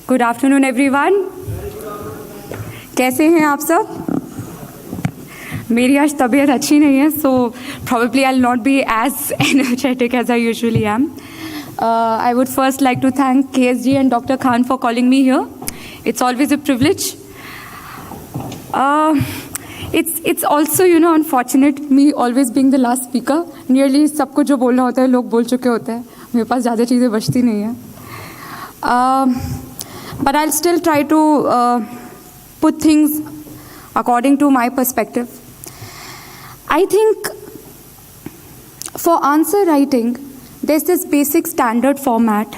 Good afternoon everyone. कैसे हैं आप सब? मेरी आज तबीयत अच्छी नहीं है, सो probably I'll not be as energetic as I usually am. I would first like to thank KSG and Dr. Khan for calling me here. It's always a privilege. It's also, unfortunate me always being the last speaker. Nearly सबको जो बोलना होता है लोग बोल चुके होते हैं, मेरे पास ज़्यादा चीज़ें बचती नहीं हैं. But I'll still try to put things according to my perspective. I think for answer writing, there's this basic standard format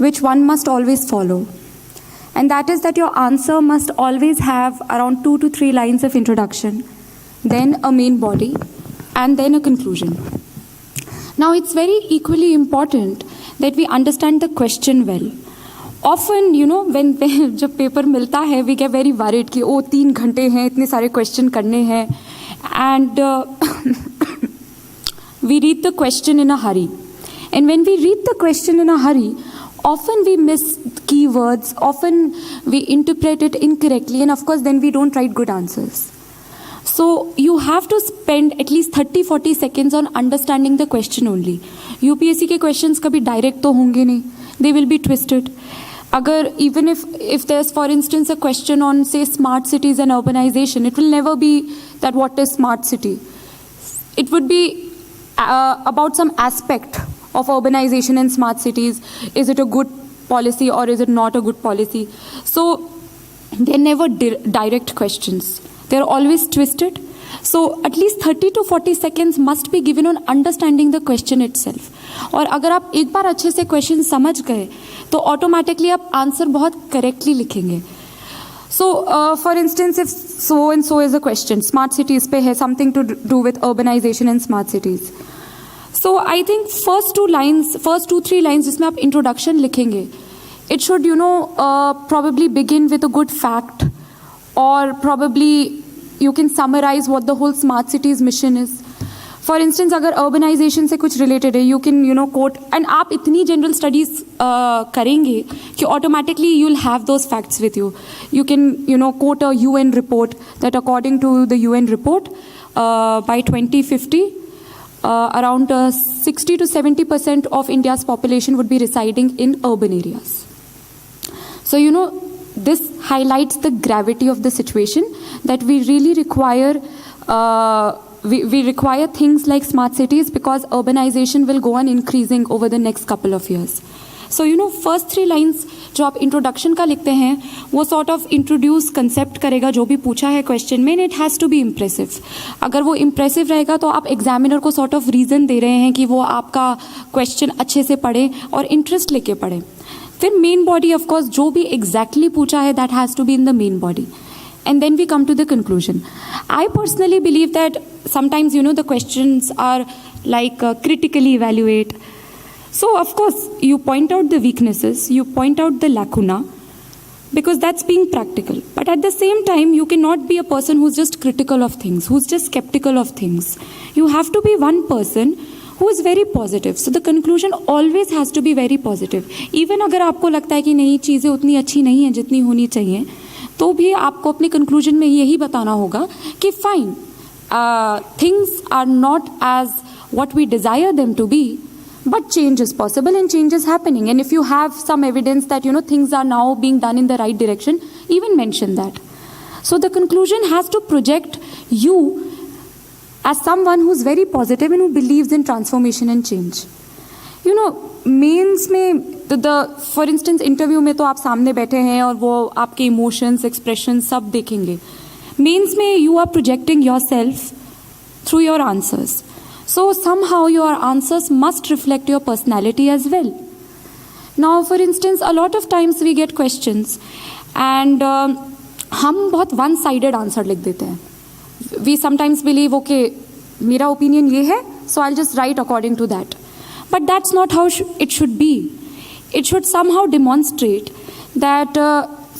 which one must always follow. And that is that your answer must always have around 2 to 3 lines of introduction, then a main body, and then a conclusion. Now, it's very equally important that we understand the question well. Often, when जब paper मिलता है, we get very worried कि 3 घंटे हैं, इतने सारे question करने हैं, and we read the question in a hurry. And when we read the question in a hurry, often we miss keywords, often we interpret it incorrectly, and of course then we don't write good answers. So you have to spend at least 30-40 seconds on understanding the question only. UPSC के questions कभी direct तो होंगे नहीं, they will be twisted. अगर even if there's for instance a question on say smart cities and urbanization, it will never be that what is smart city. It would be about some aspect of urbanization and smart cities. Is it a good policy or is it not a good policy? So they're never direct questions. They're always twisted. So at least 30 to 40 seconds must be given on understanding the question itself. और अगर आप एक बार अच्छे से question समझ गए तो automatically आप आंसर बहुत करेक्टली लिखेंगे. So for instance, if so and so is a question, smart cities पे है, something to do with urbanization and smart cities. So I think first 2-3 lines जिसमें आप introduction लिखेंगे, it should probably begin with a good fact, or probably you can summarize what the whole smart cities mission is. For instance, अगर urbanization से कुछ related है, you can quote, and आप इतनी general studies करेंगे कि automatically you'll have those facts with you. You can quote a UN report that according to the UN report, by 2050, around 60 to 70% of India's population would be residing in urban areas. So this highlights the gravity of the situation, that we really require we require things like smart cities, because urbanization will go on increasing over the next couple of years. So first 3 lines जो आप introduction का लिखते हैं, वो sort of introduce concept करेगा जो भी पूछा है क्वेश्चन में, it has to be impressive. अगर वो इम्प्रेसिव रहेगा तो आप एग्जामिनर को सॉर्ट ऑफ रीज़न दे रहे हैं कि वो आपका क्वेश्चन अच्छे से पढ़े और इंटरेस्ट लेके पढ़े. फिर मेन बॉडी, ऑफ कोर्स जो भी एग्जैक्टली पूछा है, that has to be in the main body. And then we come to the conclusion. I personally believe that sometimes, the questions are like critically evaluate. So, of course, you point out the weaknesses, you point out the lacuna, because that's being practical. But at the same time, you cannot be a person who's just critical of things, who's just skeptical of things. You have to be one person who is very positive. So the conclusion always has to be very positive. Even अगर आपको लगता है कि नहीं चीज़ें उतनी अच्छी नहीं हैं जितनी होनी चाहिए, तो भी आपको अपने कंक्लूजन में यही बताना होगा कि fine, things are not as what we desire them to be, but change is possible and change is happening. And if you have some evidence that things are now being done in the right direction, even mention that. So the conclusion has to project you as someone who's very positive and who believes in transformation and change. Mains में for instance interview में तो आप सामने बैठे हैं और वो आपके इमोशंस, एक्सप्रेशन सब देखेंगे. मेंस में you are projecting your self through your answers. So somehow your answers must reflect your personality as well. Now, for instance, a lot of times we get questions and हम बहुत one-sided answer लिख देते हैं. We sometimes believe, okay, मेरा opinion ये है, so I'll just write according to that. But that's not how it should be. It should somehow demonstrate that,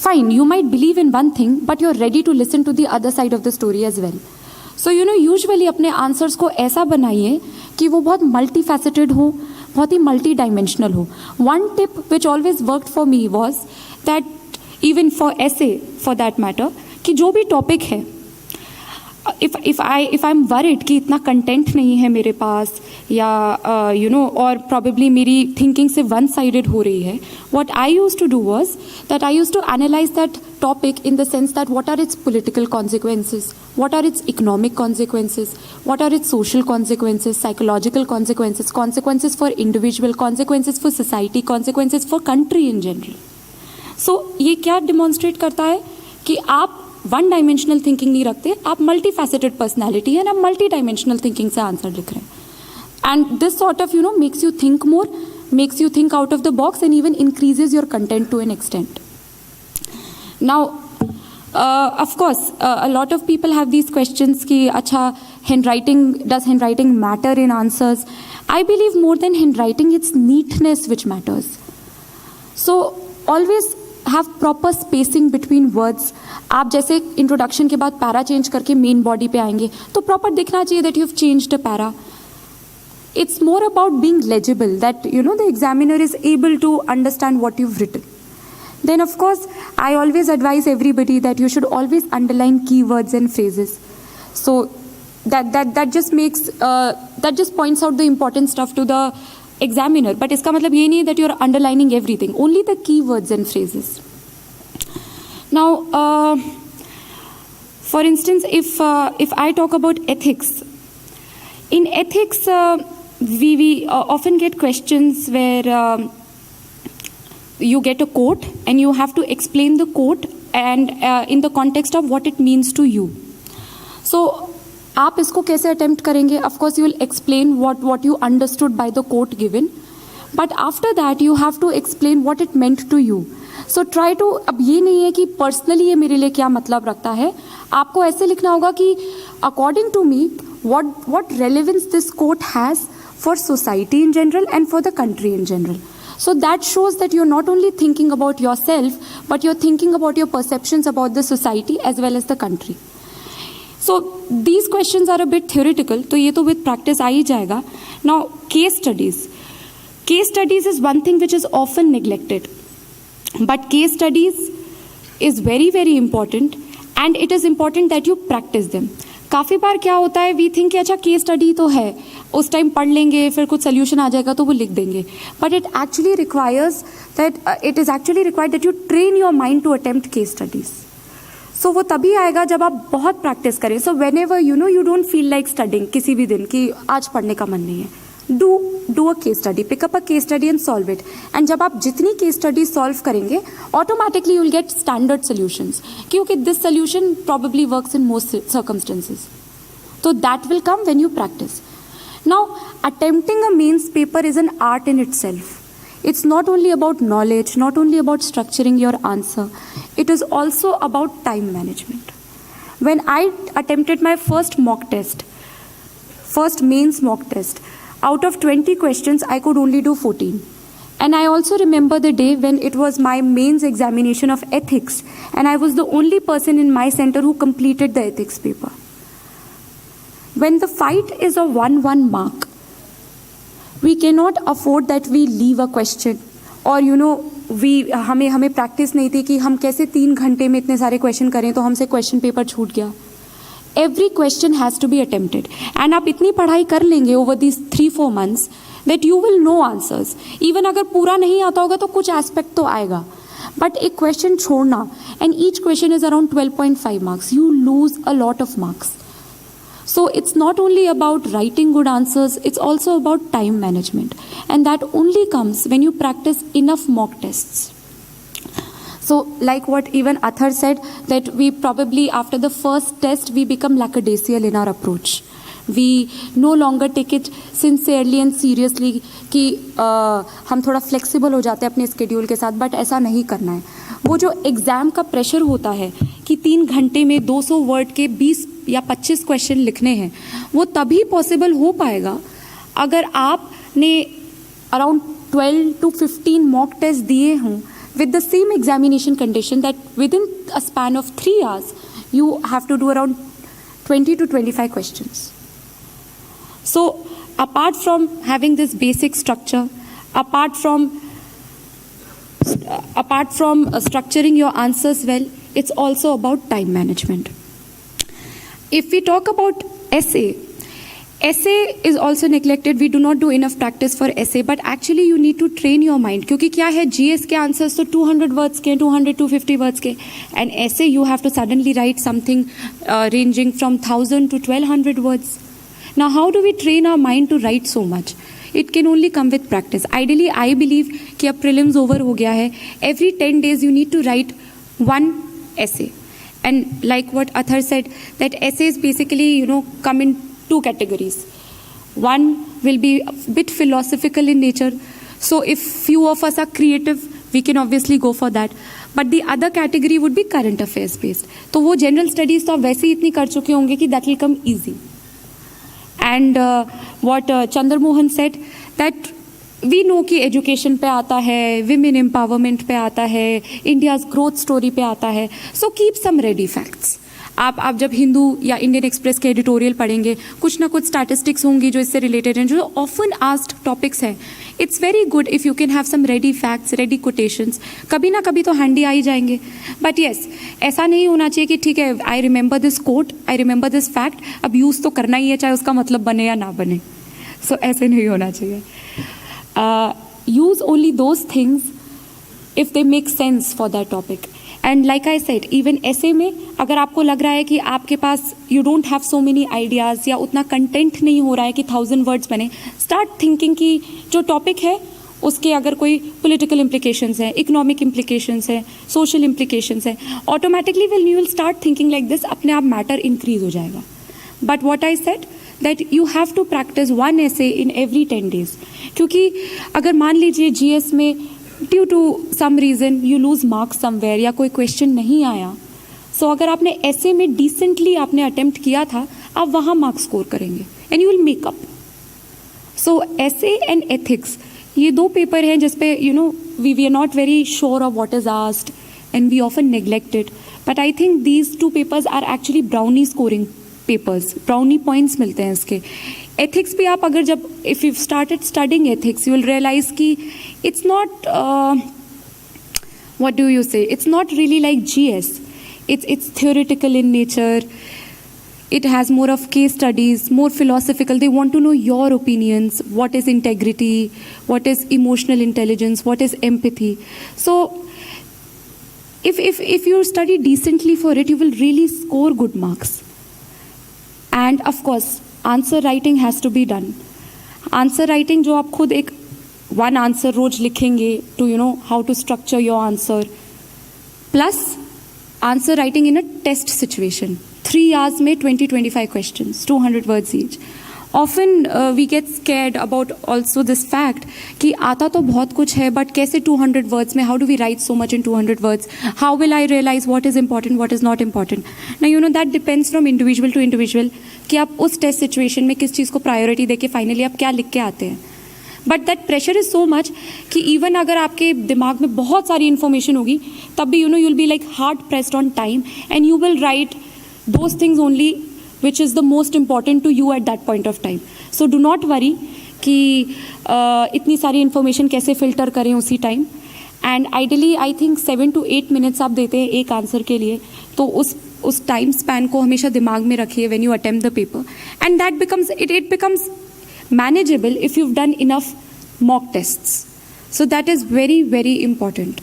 fine, you might believe in one thing, but you're ready to listen to the other side of the story as well. So usually अपने answers को ऐसा बनाइए कि वो बहुत multi faceted हो, बहुत ही multi dimensional हो. One tip which always worked for me was that even for ऐसे फॉर दैट मैटर, कि जो भी टॉपिक है, if I'm worried कि इतना कंटेंट नहीं है मेरे पास, या और probably मेरी thinking से one sided हो रही है, what I used to do was that I used to analyze that topic in the sense that what are its political consequences, what are its economic consequences, what are its social consequences, psychological consequences, consequences for individual, consequences for society, consequences for country in general. So ये क्या demonstrate करता है कि आप one dimensional thinking नहीं रखते, आप multi faceted personality है, आप मल्टी डायमेंशनल थिंकिंग से आंसर लिख रहे हैं. And this sort of makes you think more, makes you think out of the box, and even increases your content to an extent. Now of course a lot of people have these questions कि अच्छा handwriting, does handwriting matter in answers? I believe more than handwriting it's neatness which matters. So always have proper spacing between words. आप जैसे introduction के बाद para change करके main body पे आएंगे तो प्रॉपर दिखना चाहिए that you have changed a para. It's more about being legible, that the examiner is able to understand what you've written. Then of course I always advise everybody that you should always underline keywords and phrases. So that just makes that just points out the important stuff to the examiner. But इसका मतलब ये नहीं है that you are underlining everything, only the keywords and phrases. Now, for instance, if I talk about ethics, in ethics we often get questions where you get a quote and you have to explain the quote and in the context of what it means to you. So आप इसको कैसे attempt करेंगे? Of course you will explain what you understood by the quote given, but after that you have to explain what it meant to you. So try to, अब ये नहीं है कि personally ये मेरे लिए क्या मतलब रखता है, आपको ऐसे लिखना होगा कि according to me what relevance this quote has for society in general and for the country in general. So that shows that you're not only thinking about yourself, but you're thinking about your perceptions about the society as well as the country. So these questions are a bit theoretical, तो ये तो with practice आ ही जाएगा. Now case studies. Case studies is one thing which is often neglected, but case studies is very very important and it is important that you practice them. काफ़ी बार क्या होता है, we think कि अच्छा case study तो है, उस time पढ़ लेंगे, फिर कुछ सोल्यूशन आ जाएगा तो वो लिख देंगे, but it actually requires that it is actually required that you train your mind to attempt case studies. So वो तभी आएगा जब आप बहुत प्रैक्टिस करें. So whenever you don't feel like studying किसी भी दिन कि आज पढ़ने का मन नहीं है, do a case study, pick up a case study and solve it. And जब आप जितनी केस स्टडी सॉल्व करेंगे automatically you will get standard solutions, क्योंकि this solution probably works in most circumstances. So that will come when you practice. Now, attempting a mains paper is an art in itself. It's not only about knowledge, not only about structuring your answer, it is also about time management. When I attempted my first mains mock test, out of 20 questions, I could only do 14. And I also remember the day when it was my mains examination of ethics, and I was the only person in my center who completed the ethics paper. When the fight is a 1-1 mark, we cannot afford that we leave a question or हमें practice नहीं थी कि हम कैसे 3 घंटे में इतने सारे क्वेश्चन करें तो हमसे क्वेश्चन पेपर छूट गया. Every question has to be attempted, and आप इतनी पढ़ाई कर लेंगे over these 3-4 months that you will know answers. Even अगर पूरा नहीं आता होगा तो कुछ एस्पेक्ट तो आएगा, बट एक क्वेश्चन छोड़ना, and each question is around 12.5 marks, you lose a lot of marks. So it's not only about writing good answers, it's also about time management. And that only comes when you practice enough mock tests. So like what even Athar said, that we probably after the first test, we become lackadaisical in our approach. We no longer take it sincerely and seriously कि हम थोड़ा flexible हो जाते हैं अपने schedule के साथ, but ऐसा नहीं करना है. वो जो एग्ज़ाम का प्रेशर होता है कि 3 घंटे में 200 वर्ड के 20 या 25 क्वेश्चन लिखने हैं, वो तभी पॉसिबल हो पाएगा अगर आपने अराउंड 12 to 15 मॉक टेस्ट दिए हों with the same examination condition, that within a span of 3 hours you have to do around 20 to 25 questions. So apart from having this basic structure, apart from apart from structuring your answers well, it's also about time management. If we talk about essay is also neglected. We do not do enough practice for essay, but actually you need to train your mind. क्योंकि क्या है, GS के answers तो 200 words के, 200-250 words के, and essay you have to suddenly write something ranging from 1000 to 1200 words. Now how do we train our mind to write so much? It can only come with practice. Ideally, I believe कि अब prelims over हो गया है. Every 10 days you need to write one essay. And like what Athar said, that essays basically, come in two categories. One will be a bit philosophical in nature. So if few of us are creative, we can obviously go for that. But the other category would be current affairs based. तो वो general studies तो आप वैसे ही इतनी कर चुके होंगे कि that will come easy. And what Chandra Mohan said, that we know कि education पे आता है, women empowerment पे आता है, India's growth story पे आता है. So keep some ready facts. आप जब हिंदू या इंडियन एक्सप्रेस के एडिटोरियल पढ़ेंगे, कुछ ना कुछ स्टैटिस्टिक्स होंगी जो इससे रिलेटेड हैं, जो ऑफन आस्क्ड टॉपिक्स हैं. It's very good if you can have some ready facts, ready quotations. कभी ना कभी तो हैंडी आ ही जाएंगे. बट येस, ऐसा नहीं होना चाहिए कि ठीक है, I remember this quote, I remember this fact, अब यूज़ तो करना ही है, चाहे उसका मतलब बने या ना बने. सो ऐसे नहीं होना चाहिए. Use only those things if they make sense for that topic. And like I said, even ऐसे में अगर आपको लग रहा है कि आपके पास you don't have so many ideas या उतना कंटेंट नहीं हो रहा है कि 1000 वर्ड्स बने, स्टार्ट थिंकिंग कि जो टॉपिक है उसके अगर कोई पॉलिटिकल इम्प्लीकेशंस है, इकोनॉमिक इम्प्लीकेशंस है, सोशल इम्प्लीकेशंस है, automatically will you will start thinking like this, अपने आप मैटर इंक्रीज हो जाएगा. But what I said, that you have to practice one essay इन एवरी 10 days. क्योंकि अगर मान लीजिए GS में due to some reason you lose marks somewhere या कोई क्वेश्चन नहीं आया, सो अगर आपने ऐसे में डिसेंटली आपने अटेम्प्ट किया था, आप वहाँ मार्क्स स्कोर करेंगे and you will make up. So ऐसे एंड एथिक्स, ये दो पेपर हैं जिसपे we are not very sure of what is asked and we often neglect it. But I think these two papers are actually brownie scoring papers, brownie points मिलते हैं इसके. Ethics भी आप अगर जब if you started studying ethics, you will realize कि it's not what do you से, it's not really like GS. It's theoretical in nature. It has more of case studies, more philosophical. They want to know your opinions. What is integrity? What is emotional intelligence? What is empathy? So, if you study decently for it, you will really score good marks. And of course, answer writing has to be done. Answer writing जो आप खुद एक one answer रोज लिखेंगे to how to structure your answer. Plus answer writing in a test situation. 3 hours में 20-25 questions, 200 words each. Often we get scared about also this fact कि आता तो बहुत कुछ है, but कैसे 200 words में, how do we write so much in 200 words? How will I realize what is important, what is not important? Now that depends from individual to individual कि आप उस test situation में किस चीज़ को priority देके finally आप क्या लिख के आते हैं. But that pressure is so much कि इवन अगर आपके दिमाग में बहुत सारी इन्फॉर्मेशन होगी, तब भी you will be like hard pressed on time and you will write those things only which is the most important to you at that point of time. So do not worry कि इतनी सारी information कैसे filter करें उसी time. And ideally I think 7 to 8 minutes आप देते हैं एक आंसर के लिए, तो उस टाइम स्पैन को हमेशा दिमाग में रखिए when you attempt the paper. And that becomes it becomes manageable if you've done enough mock tests. So that is very very important.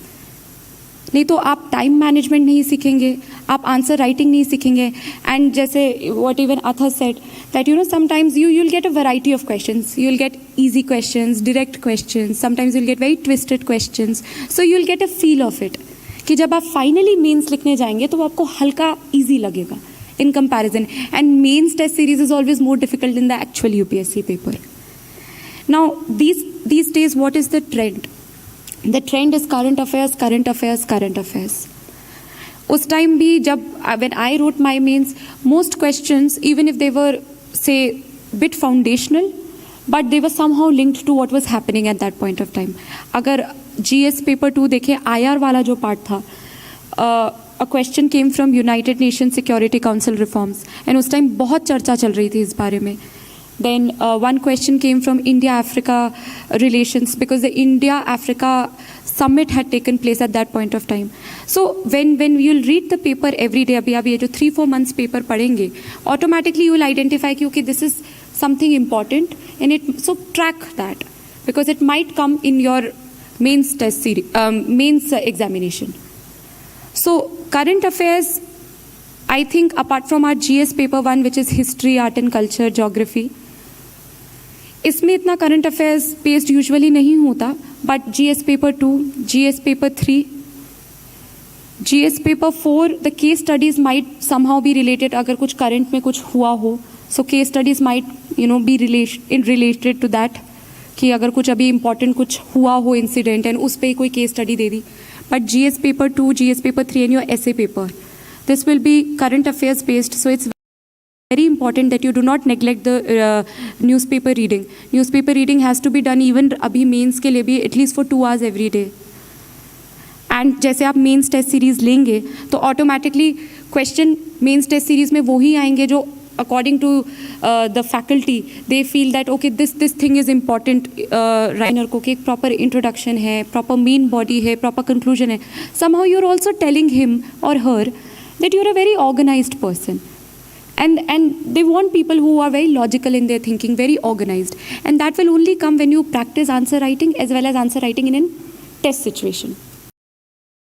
नहीं तो आप टाइम मैनेजमेंट नहीं सीखेंगे, आप आंसर राइटिंग नहीं सीखेंगे. एंड जैसे what even Athar said that sometimes you'll get a variety of questions. You'll get easy questions, direct questions, sometimes you'll get very twisted questions. So you'll get a feel of it कि जब आप finally mains लिखने जाएंगे तो आपको हल्का easy लगेगा in comparison. And mains test series is always more difficult than the actual UPSC paper. Now these days what is the trend? The trend is current affairs, current affairs, current affairs. उस time भी जब when I wrote my mains, most questions, even if they were say bit foundational, but they were somehow linked to what was happening at that point of time. अगर GS paper 2 देखें, IR वाला जो part था, a question came from United Nations Security Council reforms, and उस time बहुत चर्चा चल रही थी इस बारे में. Then one question came from India-Africa relations, because the India-Africa summit had taken place at that point of time. So when you'll read the paper every day, abhi ye jo 3-4 months paper padhenge, automatically you will identify कि okay, this is something important, and so track that, because it might come in your mains test series, mains examination. So current affairs, I think apart from our GS paper 1, which is history, art and culture, geography, इसमें इतना current affairs based usually नहीं होता, but GS paper 2, GS paper 3, GS paper 4, the case studies might somehow be related, अगर कुछ current में कुछ हुआ हो, so case studies might be related to that, कि अगर कुछ अभी इंपॉर्टेंट कुछ हुआ हो इंसिडेंट एंड उस पर कोई केस स्टडी दे दी. But GS paper 2, GS paper 3 and your essay paper, this will be current affairs based, so it's very important that you do not neglect the newspaper reading. Newspaper reading has to be done even abhi mains ke liye bhi at least for 2 hours every day. And जैसे आप mains test series लेंगे तो automatically question mains test series में वो ही आएंगे जो according to the faculty they feel that okay this thing is important. राइनर को कि एक प्रॉपर इंट्रोडक्शन है, प्रॉपर मेन बॉडी है, प्रॉपर कंक्लूजन है. Somehow you are also telling him और हर that you're a very organized person, and they want people who are very logical in their thinking, very organized, and that will only come when you practice answer writing as well as answer writing in a test situation.